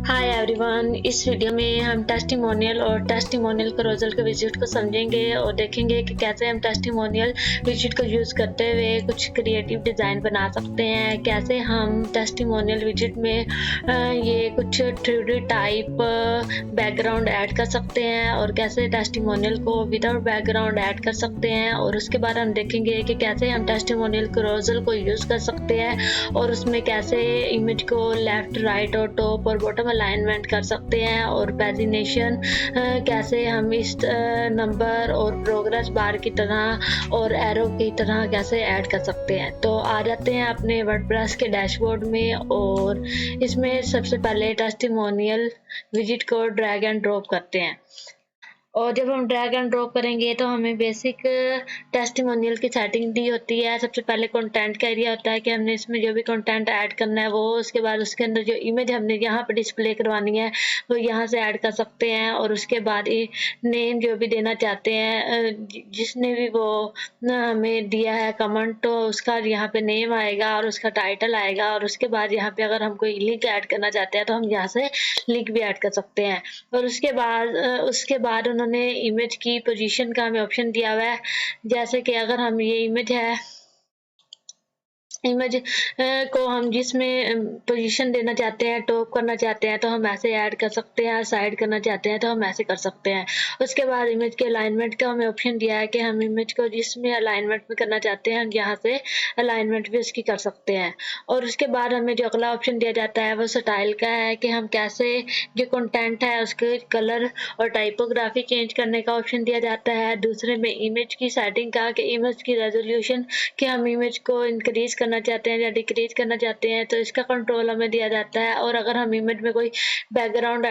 Hi everyone, इस video में हम टेस्टिमोनियल और टेस्टिमोनियल क्रोजल के विजिट को समझेंगे और देखेंगे कि कैसे हम टेस्टिमोनियल विजिट को यूज़ करते हुए कुछ क्रिएटिव डिज़ाइन बना सकते हैं। कैसे हम टेस्टिमोनियल विजिट में ये कुछ 3D टाइप बैकग्राउंड ऐड कर सकते हैं और कैसे टेस्टिमोनियल को विदाउट बैकग्राउंड ऐड कर सकते हैं। और उसके बाद हम देखेंगे कि कैसे हम टेस्टिमोनियल क्रोजल को यूज़ कर सकते हैं और उसमें कैसे इमेज को लेफ्ट, राइट और टॉप और बॉटम अलाइनमेंट कर सकते हैं और पैजिनेशन कैसे हम इस नंबर और प्रोग्रेस बार की तरह और एरो की तरह कैसे ऐड कर सकते हैं। तो आ जाते हैं अपने वर्डप्रेस के डैशबोर्ड में और इसमें सबसे पहले टेस्टिमोनियल विजिट को ड्रैग एंड ड्रॉप करते हैं। और जब हम ड्रैग एंड ड्रॉप करेंगे तो हमें बेसिक टेस्टिमोनियल की सेटिंग दी होती है। सबसे पहले कंटेंट का एरिया होता है कि हमने इसमें जो भी कंटेंट ऐड करना है वो, उसके बाद उसके अंदर जो इमेज हमने यहाँ पर डिस्प्ले करवानी है वो यहाँ से ऐड कर सकते हैं। और उसके बाद नेम जो भी देना चाहते हैं, जिसने भी वो हमें दिया है कमेंट, तो उसका यहाँ पे नेम आएगा और उसका टाइटल आएगा। और उसके बाद यहाँ पे अगर हम कोई लिंक ऐड करना चाहते हैं तो हम यहाँ से लिंक भी ऐड कर सकते हैं। और उसके बाद उन्होंने इमेज की पोजीशन का हमें ऑप्शन दिया हुआ है। जैसे कि अगर हम ये इमेज है, इमेज को हम जिसमें पोजीशन देना चाहते हैं, टॉप करना चाहते हैं तो हम ऐसे ऐड कर सकते हैं, साइड करना चाहते हैं तो हम ऐसे कर सकते हैं। उसके बाद इमेज के अलाइनमेंट का हमें ऑप्शन दिया है कि हम इमेज को जिसमें अलाइनमेंट में करना चाहते हैं हम यहाँ से अलाइनमेंट भी उसकी कर सकते हैं। और उसके बाद हमें जो अगला ऑप्शन दिया जाता है वो स्टाइल का है कि हम कैसे जो कंटेंट है उसके कलर और टाइपोग्राफी चेंज करने का ऑप्शन दिया जाता है। दूसरे में इमेज की सेटिंग का कि इमेज की रेजोल्यूशन कि हम इमेज को इंक्रीज करना चाहते हैं या डिक्रीज करना चाहते हैं तो इसका कंट्रोल हमें दिया जाता है। और अगर हम इमेज में कोई बैकग्राउंड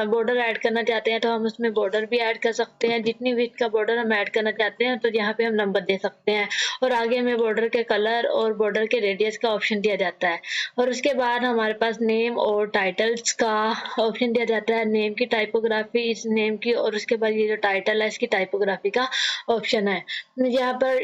बॉर्डर ऐड करना चाहते हैं तो हम उसमें बॉर्डर भी ऐड कर सकते हैं। जितनी विड्थ का बॉर्डर हम ऐड करना चाहते हैं तो यहाँ पे हम नंबर दे सकते हैं। और आगे हमें बॉर्डर के कलर और बॉर्डर के रेडियस का ऑप्शन दिया जाता है। और उसके बाद हमारे पास नेम और टाइटल्स का ऑप्शन दिया जाता है। नेम की टाइपोग्राफी इस नेम की और उसके बाद ये जो टाइटल है इसकी टाइपोग्राफी का ऑप्शन है यहाँ पर।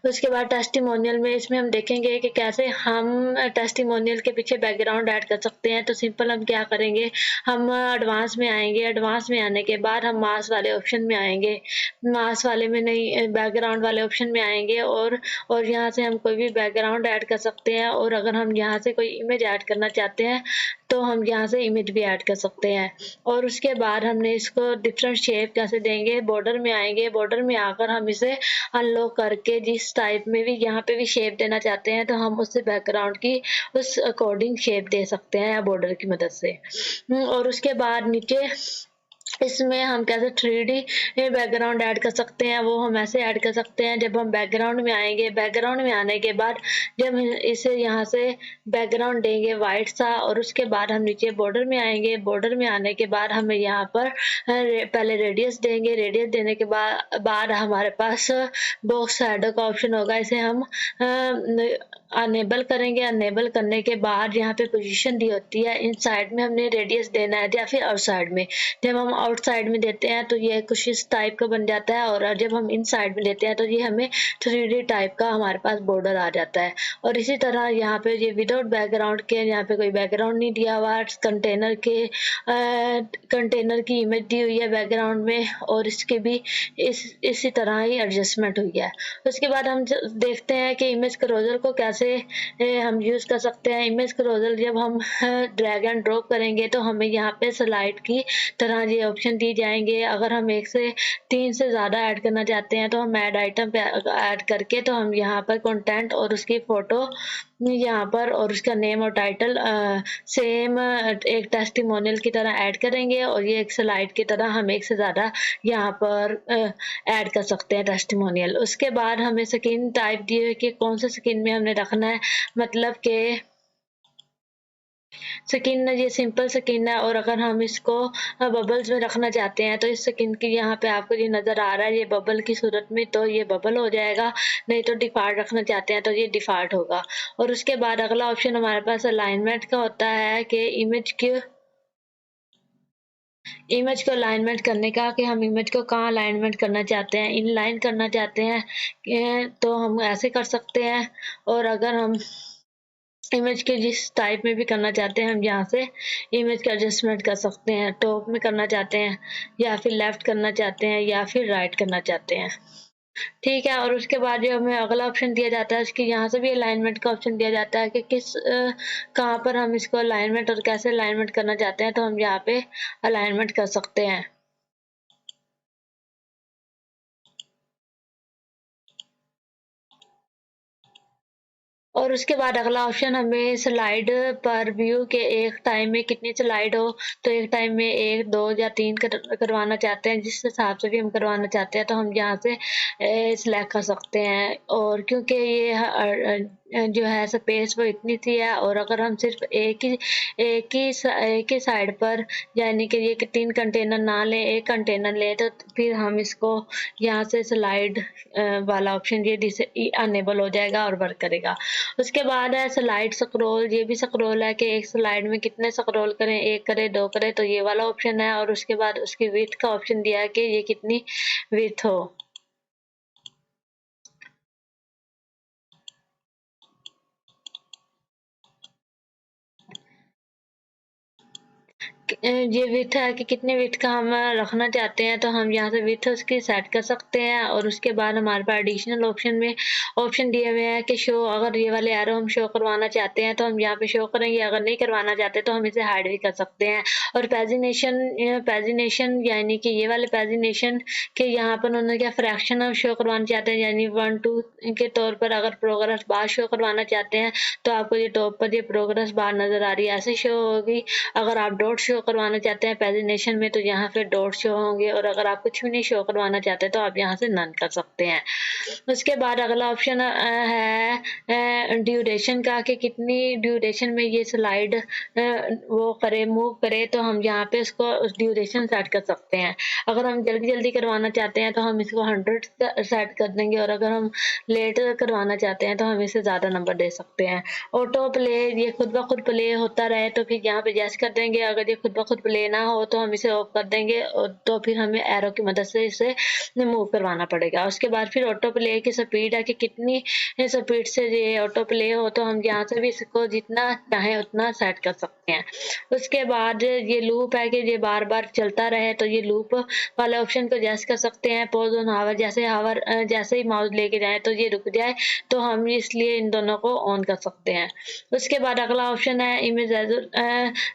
उसके बाद टेस्टिमोनियल में इसमें हम देखेंगे कि कैसे हम टेस्टिमोनियल के पीछे बैकग्राउंड ऐड कर सकते हैं। तो सिंपल हम क्या करेंगे, हम एडवांस में आएंगे। एडवांस में आने के बाद हम मास वाले ऑप्शन में आएंगे। मास वाले में नहीं, बैकग्राउंड वाले ऑप्शन में आएंगे और यहाँ से हम कोई भी बैकग्राउंड ऐड कर सकते हैं। और अगर हम यहाँ से कोई इमेज ऐड करना चाहते हैं तो हम यहाँ से इमेज भी ऐड कर सकते हैं। और उसके बाद हमने इसको डिफरेंट शेप कैसे देंगे, बॉर्डर में आएंगे। बॉर्डर में आकर हम इसे अनलॉक करके जिस टाइप में भी यहाँ पे भी शेप देना चाहते हैं तो हम उससे बैकग्राउंड की उस अकॉर्डिंग शेप दे सकते हैं या बॉर्डर की मदद से। और उसके बाद नीचे इसमें हम कैसे 3D बैकग्राउंड ऐड कर सकते हैं वो हम ऐसे ऐड कर सकते हैं। जब हम बैकग्राउंड में आएंगे, बैकग्राउंड में आने के बाद जब इसे यहाँ से बैकग्राउंड देंगे वाइट सा और उसके बाद हम नीचे बॉर्डर में आएंगे। बॉर्डर में आने के बाद हमें यहाँ पर पहले रेडियस देंगे। रेडियस देने के बाद हमारे पास बॉक्स शैडो का ऑप्शन होगा। इसे हम अनेबल करेंगे। अनेबल करने के बाद यहाँ पे पोजीशन दी होती है, इन साइड में हमने रेडियस देना है या फिर आउटसाइड में। जब हम आउटसाइड में देते हैं तो ये कुछ इस टाइप का बन जाता है और जब हम इन साइड में देते हैं तो ये हमें 3D टाइप का हमारे पास बॉर्डर आ जाता है। और इसी तरह यहाँ पे ये विदाउट बैकग्राउंड के, यहाँ पे कोई बैकग्राउंड नहीं दिया हुआ, कंटेनर की इमेज दी हुई है बैकग्राउंड में और इसके भी इसी तरह ही एडजस्टमेंट हुई है। उसके बाद हम देखते हैं कि इमेज क्रोजल को कैसे हम यूज कर सकते हैं। इमेज क्रोजल जब हम ड्रैग एंड ड्रॉप करेंगे तो हमें यहाँ पे स्लाइड की तरह ये ऑप्शन दी जाएंगे। अगर हम 1 से 3 से ज़्यादा ऐड करना चाहते हैं तो हम ऐड आइटम पे ऐड करके तो हम यहाँ पर कंटेंट और उसकी फ़ोटो यहाँ पर और उसका नेम और टाइटल सेम एक टेस्टिमोनियल की तरह ऐड करेंगे और ये एक स्लाइड की तरह हम 1 से ज़्यादा यहाँ पर ऐड कर सकते हैं टेस्टिमोनियल। उसके बाद हमें स्किन टाइप दी हुई कि कौन से स्किन में हमने रखना है, मतलब कि स्किन ये सिंपल स्किन है। और अगर हम इसको बबल्स में रखना चाहते हैं तो इस स्किन की यहाँ पे आपको ये नज़र आ रहा है ये बबल की सूरत में, तो ये बबल हो जाएगा। नहीं तो डिफ़ॉल्ट रखना चाहते हैं तो ये डिफ़ॉल्ट होगा। और उसके बाद अगला ऑप्शन हमारे पास अलाइनमेंट का होता है कि इमेज को अलाइनमेंट करने का, कि हम इमेज को कहाँ अलाइनमेंट करना चाहते हैं। इन लाइन करना चाहते हैं तो हम ऐसे कर सकते हैं। और अगर हम इमेज के जिस टाइप में भी करना चाहते हैं हम यहाँ से इमेज का एडजस्टमेंट कर सकते हैं। टॉप में करना चाहते हैं या फिर लेफ्ट करना चाहते हैं या फिर राइट करना चाहते हैं। ठीक है, और उसके बाद जो हमें अगला ऑप्शन दिया जाता है उसकी यहाँ से भी अलाइनमेंट का ऑप्शन दिया जाता है कि किस कहाँ पर हम इसको अलाइनमेंट और कैसे अलाइनमेंट करना चाहते हैं, तो हम यहाँ पे अलाइनमेंट कर सकते हैं। और उसके बाद अगला ऑप्शन हमें स्लाइड पर व्यू के एक टाइम में कितनी स्लाइड हो, तो एक टाइम में 1, 2 या 3 करवाना चाहते हैं, जिस हिसाब से भी हम करवाना चाहते हैं तो हम यहाँ से सिलेक्ट कर सकते हैं। और क्योंकि ये जो है स्पेस वो इतनी सी है, और अगर हम सिर्फ एक ही साइड पर यानी कि ये 3 कंटेनर ना लें, एक कंटेनर लें, तो फिर हम इसको यहाँ से स्लाइड वाला ऑप्शन ये अनेबल हो जाएगा और वर्क करेगा। उसके बाद है स्लाइड स्क्रॉल, ये भी स्क्रॉल है कि एक स्लाइड में कितने स्क्रॉल करें, 1 करें, 2 करें, तो ये वाला ऑप्शन है। और उसके बाद उसकी विड्थ का ऑप्शन दिया है कि ये कितनी विड्थ हो। ये विड्थ है कि कितने विड्थ का हम रखना चाहते हैं, तो हम यहाँ से विड्थ उसकी सेट कर सकते हैं। और उसके बाद हमारे पास एडिशनल ऑप्शन में ऑप्शन दिए हुए हैं कि शो, अगर ये वाले एरो हम शो करवाना चाहते हैं तो हम यहाँ पे शो करेंगे, अगर नहीं करवाना चाहते तो हम इसे हाइड भी कर सकते हैं। और पैजिनेशन यानी कि ये वाले पैजिनेशन के यहाँ पर उन्होंने क्या फ्रैक्शन हम शो करवाना चाहते हैं, यानी 1, 2 के तौर पर अगर प्रोग्रेस बार शो करवाना चाहते हैं तो आपको ये टॉप पर ये प्रोग्रेस बार नजर आ रही है, ऐसे शो होगी। अगर आप डॉट शो करवाना चाहते हैं पैजिनेशन में तो यहाँ पे डॉट शो होंगे, और अगर आप कुछ भी नहीं शो करवाना चाहते तो आप यहाँ से नन कर सकते हैं। उसके बाद अगला ऑप्शन है ड्यूरेशन का, कि कितनी ड्यूरेशन में ये स्लाइड वो करे, मूव करे, तो हम यहाँ पे इसको उस ड्यूरेशन सेट कर सकते हैं। अगर हम जल्दी जल्दी करवाना चाहते हैं तो हम इसको 100 सेट कर देंगे, और अगर हम लेट करवाना चाहते हैं तो हम इसे ज़्यादा नंबर दे सकते हैं। ऑटो प्ले, ये खुद ब खुद प्ले होता रहे तो फिर यहाँ पे यस कर देंगे, अगर ये खुद ब खुद प्ले ना हो तो हम इसे ऑफ कर देंगे, और तो फिर हमें एरो की मदद से इसे मूव करवाना पड़ेगा। उसके बाद फिर ऑटो प्ले की स्पीड है कि कितनी स्पीड से ये ऑटो प्ले हो, तो हम यहाँ से भी इसको जितना चाहे उतना सेट कर सकते हैं। उसके बाद ये लूप है कि ये बार बार चलता रहे, तो ये लूप वाले ऑप्शन को यस कर सकते हैं। पॉज ऑन हावर, जैसे ही माउस लेके जाए तो ये रुक जाए, तो हम इसलिए इन दोनों को ऑन कर सकते हैं। उसके बाद अगला ऑप्शन है इमेज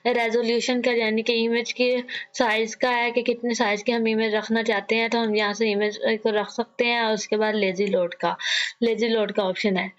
रेजोल्यूशन का, यानी कि इमेज की साइज का है कि कितने साइज की हम इमेज रखना चाहते हैं, तो हम यहाँ से इमेज को रख सकते हैं। और उसके बाद लेजी लोड का ऑप्शन है।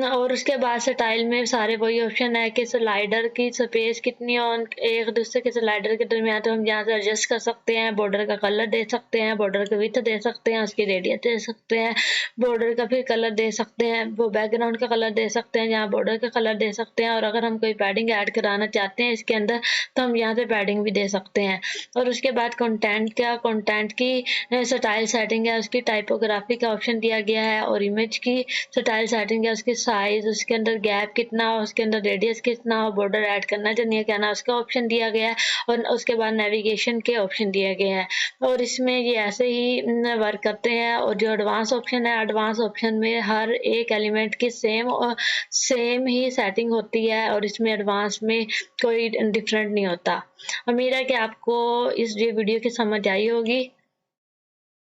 और उसके बाद स्टाइल में सारे वही ऑप्शन है कि स्लाइडर की स्पेस कितनी ऑन एक दूसरे के स्लाइडर के दरमियान, तो हम यहाँ से एडजस्ट कर सकते हैं। बॉर्डर का कलर दे सकते हैं, बॉर्डर का विड्थ दे सकते हैं, उसकी रेडियस दे सकते हैं, बॉर्डर का फिर कलर दे सकते हैं, वो बैकग्राउंड का कलर दे सकते हैं, यहाँ बॉर्डर का कलर दे सकते हैं। और अगर हम कोई पैडिंग ऐड कराना चाहते हैं इसके अंदर तो हम यहाँ से पैडिंग भी दे सकते हैं। और उसके बाद कंटेंट की स्टाइल सेटिंग है, उसकी टाइपोग्राफी का ऑप्शन दिया गया है। और इमेज की स्टाइल सेटिंग है, उसकी साइज, उसके अंदर गैप कितना हो, उसके अंदर रेडियस कितना हो, बॉर्डर ऐड करना चाहिए क्या ना, उसका ऑप्शन दिया गया है। और उसके बाद नेविगेशन के ऑप्शन दिए गए हैं। और इसमें ये ऐसे ही वर्क करते हैं। और जो एडवांस ऑप्शन है, एडवांस ऑप्शन में हर एक एलिमेंट की सेम ही सेटिंग होती है, और इसमें एडवांस में कोई डिफरेंट नहीं होता। उम्मीद है कि आपको इस वीडियो की समझ आई होगी।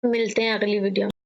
मिलते हैं अगली वीडियो में।